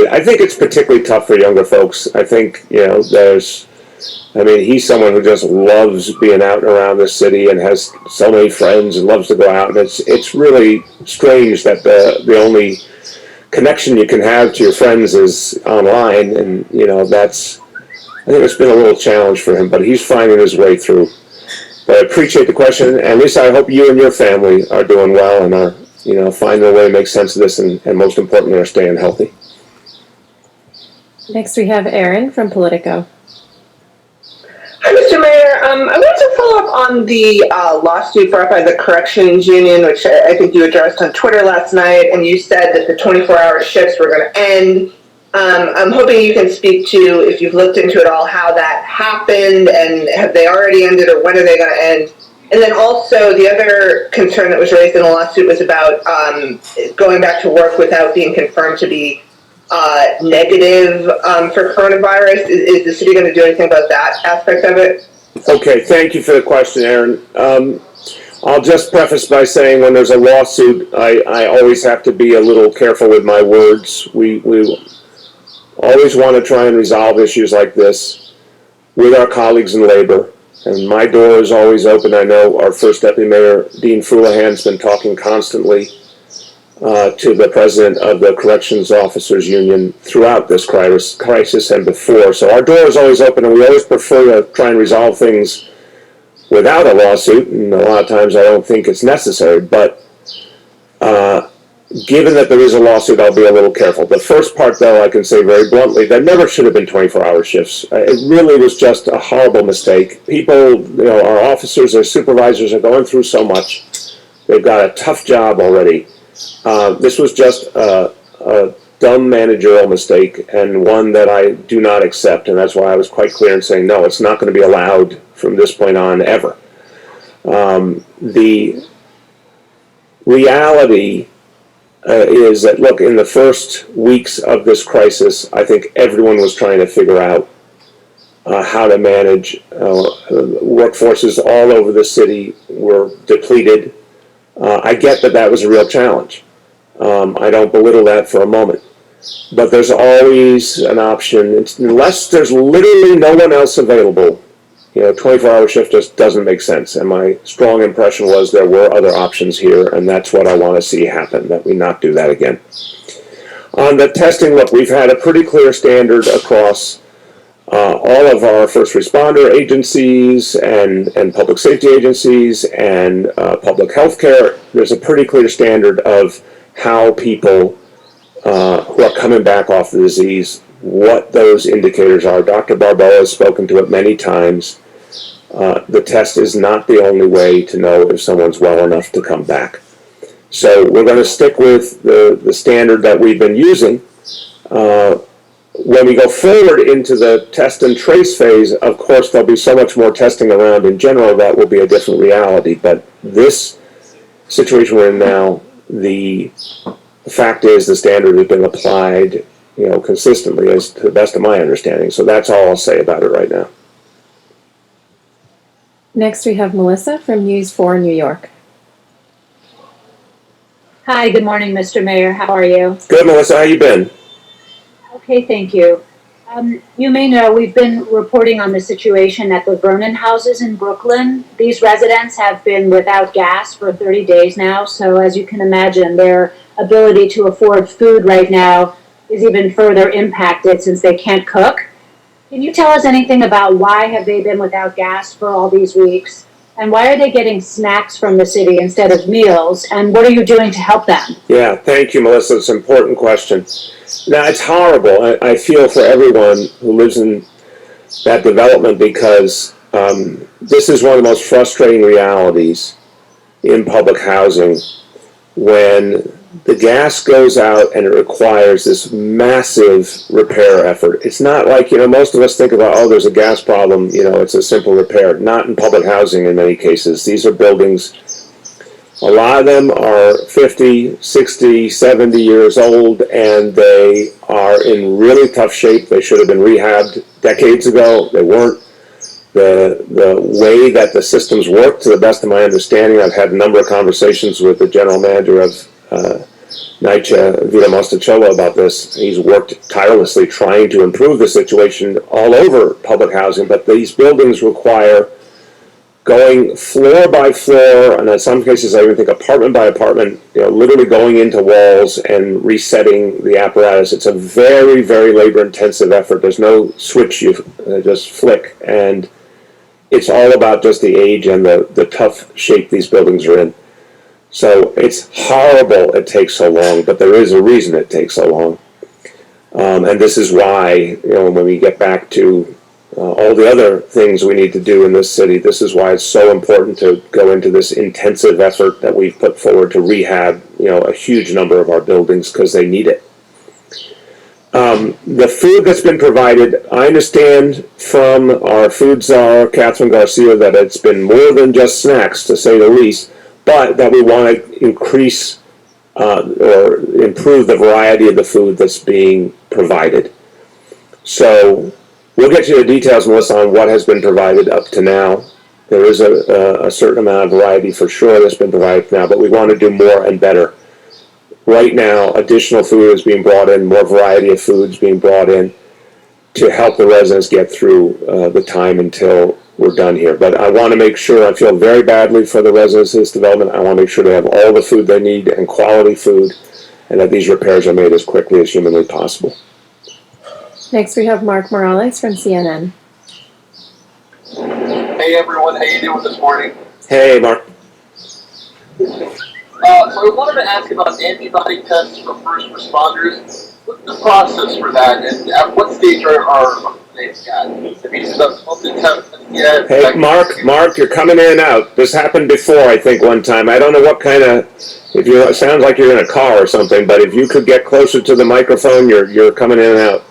I think it's particularly tough for younger folks. I think, he's someone who just loves being out and around the city and has so many friends and loves to go out. And it's really strange that the only connection you can have to your friends is online. And, I think it's been a little challenge for him, but he's finding his way through. But I appreciate the question. And Lisa, I hope you and your family are doing well and are, finding a way to make sense of this and most importantly, are staying healthy. Next, we have Erin from Politico. Hi, Mr. Mayor. I wanted to follow up on the lawsuit brought by the Corrections Union, which I think you addressed on Twitter last night, and you said that the 24-hour shifts were going to end. I'm hoping you can speak to, if you've looked into it all, how that happened, and have they already ended, or when are they going to end? And then also, the other concern that was raised in the lawsuit was about going back to work without being confirmed to be negative for coronavirus. Is the city going to do anything about that aspect of it? Okay, thank you for the question, Erin. I'll just preface by saying when there's a lawsuit, I always have to be a little careful with my words. We always want to try and resolve issues like this with our colleagues in labor. And my door is always open. I know our first Deputy Mayor, Dean Frullahan's been talking constantly to the president of the Corrections Officers Union throughout this crisis and before. So our door is always open, and we always prefer to try and resolve things without a lawsuit, and a lot of times I don't think it's necessary. But given that there is a lawsuit, I'll be a little careful. The first part, though, I can say very bluntly, there never should have been 24-hour shifts. It really was just a horrible mistake. People, our officers, our supervisors are going through so much. They've got a tough job already. This was just a dumb managerial mistake, and one that I do not accept, and that's why I was quite clear in saying, no, it's not going to be allowed from this point on ever. The reality is that, look, in the first weeks of this crisis, I think everyone was trying to figure out how to manage. Workforces all over the city were depleted. I get that that was a real challenge. I don't belittle that for a moment. But there's always an option, unless there's literally no one else available. 24-hour shift just doesn't make sense. And my strong impression was there were other options here, and that's what I want to see happen, that we not do that again. On the testing, look, we've had a pretty clear standard across all of our first responder agencies and public safety agencies and public health care. There's a pretty clear standard of how people who are coming back off the disease, what those indicators are. Dr. Barbeau has spoken to it many times. The test is not the only way to know if someone's well enough to come back. So we're going to stick with the standard that we've been using. When we go forward into the test and trace phase, of course, there'll be so much more testing around in general that will be a different reality. But this situation we're in now, the fact is the standard has been applied, consistently, as to the best of my understanding. So that's all I'll say about it right now. Next, we have Melissa from News 4 New York. Hi, good morning, Mr. Mayor. How are you? Good, Melissa. How you been? Okay, thank you. You may know we've been reporting on the situation at the Vernon houses in Brooklyn. These residents have been without gas for 30 days now, so as you can imagine, their ability to afford food right now is even further impacted since they can't cook. Can you tell us anything about why have they been without gas for all these weeks? And why are they getting snacks from the city instead of meals? And what are you doing to help them? Yeah, thank you, Melissa. It's an important question. Now, it's horrible. I feel for everyone who lives in that development because this is one of the most frustrating realities in public housing when the gas goes out and it requires this massive repair effort. It's not like, most of us think about, oh, there's a gas problem, it's a simple repair. Not in public housing in many cases. These are buildings, a lot of them are 50, 60, 70 years old, and they are in really tough shape. They should have been rehabbed decades ago. They weren't. The way that the systems work, to the best of my understanding, I've had a number of conversations with the general manager of NYCHA Vito Mostacciolo about this. He's worked tirelessly trying to improve the situation all over public housing, but these buildings require going floor by floor, and in some cases I even think apartment by apartment, literally going into walls and resetting the apparatus. It's a very, very labor-intensive effort. There's no switch you just flick, and it's all about just the age and the tough shape these buildings are in. So it's horrible it takes so long, but there is a reason it takes so long. And this is why, when we get back to all the other things we need to do in this city, this is why it's so important to go into this intensive effort that we've put forward to rehab, a huge number of our buildings because they need it. The food that's been provided, I understand from our food czar, Catherine Garcia, that it's been more than just snacks, to say the least, but that we want to increase or improve the variety of the food that's being provided. So we'll get you the details, Melissa, on what has been provided up to now. There is a certain amount of variety for sure that's been provided now, but we want to do more and better. Right now, additional food is being brought in, more variety of foods being brought in to help the residents get through the time until we're done here. But I want to make sure, I feel very badly for the residents of this development. I want to make sure they have all the food they need and quality food, and that these repairs are made as quickly as humanly possible. Next, we have Mark Morales from CNN. Hey everyone, how you doing this morning? Hey, Mark. So I wanted to ask about antibody tests for first responders. What's the process for that, and at what stage are they at? Have you developed the test yet? Hey, Mark, you're coming in and out. This happened before, I think, one time. I don't know what kind of, it sounds like you're in a car or something, but if you could get closer to the microphone, you're coming in and out.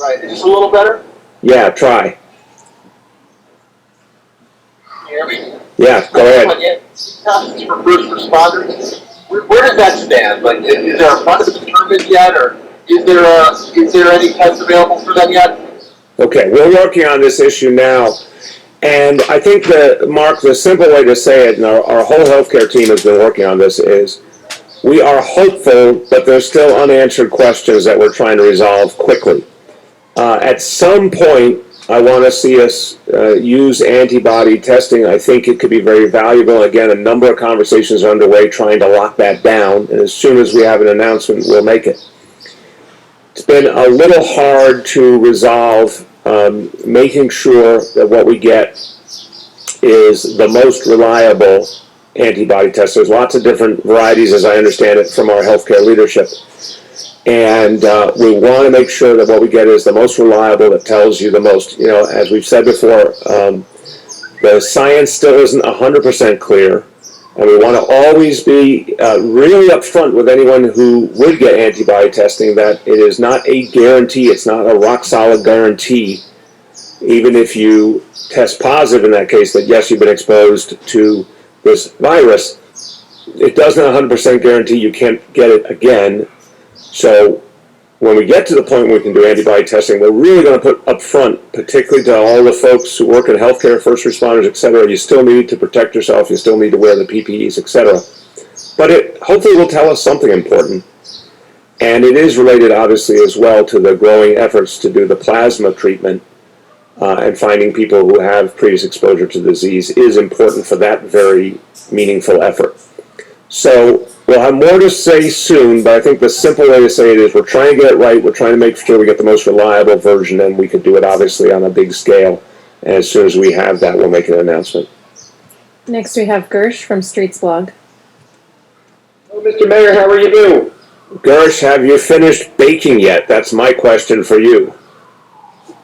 Right, is this a little better? Yeah, try. Can you hear me? Yeah, go ahead. Tests for first responders. Where does that stand? Like, is there a fund determined yet, or is there any tests available for them yet? Okay, we're working on this issue now, and I think Mark, the simple way to say it, and our whole healthcare team has been working on this, is we are hopeful, but there's still unanswered questions that we're trying to resolve quickly. At some point, I want to see us use antibody testing. I think it could be very valuable. Again, a number of conversations are underway trying to lock that down, and as soon as we have an announcement, we'll make it. It's been a little hard to resolve making sure that what we get is the most reliable antibody test. There's lots of different varieties, as I understand it, from our healthcare leadership. And we want to make sure that what we get is the most reliable, that tells you the most. As we've said before, the science still isn't 100% clear, and we want to always be really upfront with anyone who would get antibody testing that it is not a guarantee, it's not a rock-solid guarantee, even if you test positive in that case, that yes, you've been exposed to this virus. It doesn't 100% guarantee you can't get it again. So when we get to the point where we can do antibody testing, we're really going to put up front, particularly to all the folks who work in healthcare, first responders, etc. You still need to protect yourself. You still need to wear the PPEs, etc. But it hopefully will tell us something important. And it is related, obviously, as well to the growing efforts to do the plasma treatment, and finding people who have previous exposure to the disease is important for that very meaningful effort. So we'll have more to say soon, but I think the simple way to say it is we're trying to get it right. We're trying to make sure we get the most reliable version, and we could do it obviously on a big scale. And as soon as we have that, we'll make an announcement. Next, we have Gersh from Streets Blog. Hello, Mr. Mayor, how are you doing? Gersh, have you finished baking yet? That's my question for you.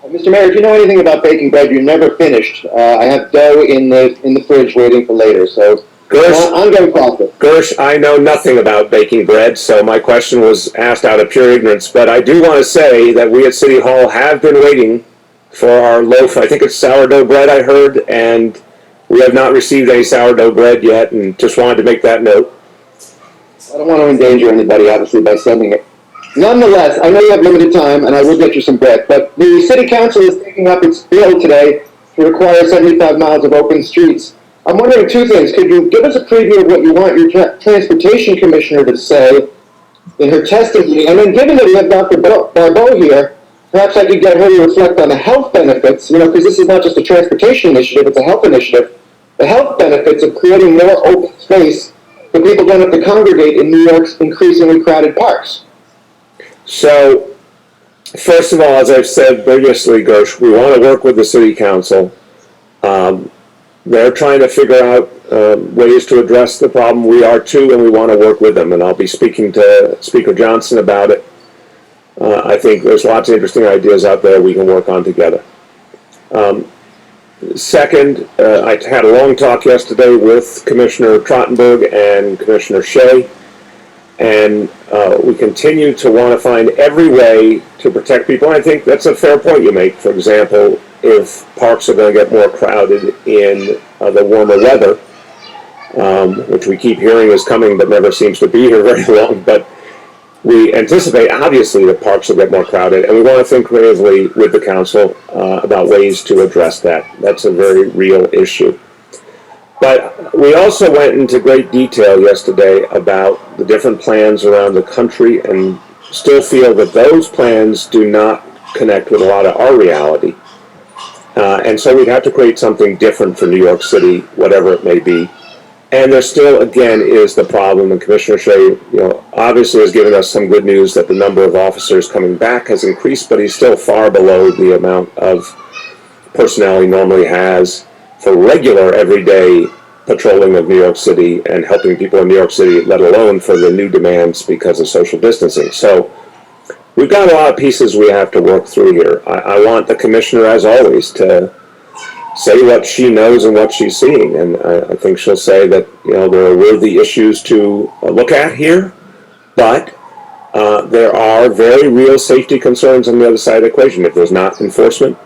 Mr. Mayor, if you know anything about baking bread, you're never finished. I have dough in the fridge waiting for later, so ongoing process. Gersh, I know nothing about baking bread, so my question was asked out of pure ignorance, but I do want to say that we at City Hall have been waiting for our loaf. I think it's sourdough bread, I heard, and we have not received any sourdough bread yet, and just wanted to make that note. I don't want to endanger anybody, obviously, by sending it. Nonetheless, I know you have limited time, and I will get you some bread, but the City Council is taking up its bill today to require 75 miles of open streets I'm wondering two things. Could you give us a preview of what you want your transportation commissioner to say in her testimony? And then given that we have Dr. Barbeau here, perhaps I could get her to reflect on the health benefits, because this is not just a transportation initiative, it's a health initiative. The health benefits of creating more open space so people don't have to congregate in New York's increasingly crowded parks. So, first of all, as I've said previously, Gersh, we want to work with the city council. They're trying to figure out ways to address the problem. We are too, and we want to work with them. And I'll be speaking to Speaker Johnson about it. I think there's lots of interesting ideas out there we can work on together. Second, I had a long talk yesterday with Commissioner Trottenberg and Commissioner Shea, and we continue to want to find every way to protect people. I think that's a fair point you make. For example, if parks are going to get more crowded in the warmer weather, which we keep hearing is coming but never seems to be here very long, but we anticipate, obviously, that parks will get more crowded, and we want to think creatively with the council about ways to address that. That's a very real issue. But we also went into great detail yesterday about the different plans around the country and still feel that those plans do not connect with a lot of our reality. And so we'd have to create something different for New York City, whatever it may be. And there still, again, is the problem, and Commissioner Shea, obviously has given us some good news that the number of officers coming back has increased, but he's still far below the amount of personnel he normally has for regular, everyday patrolling of New York City and helping people in New York City, let alone for the new demands because of social distancing. So we've got a lot of pieces we have to work through here. I want the commissioner, as always, to say what she knows and what she's seeing, and I think she'll say that there are worthy issues to look at here, but there are very real safety concerns on the other side of the equation. If there's not enforcement,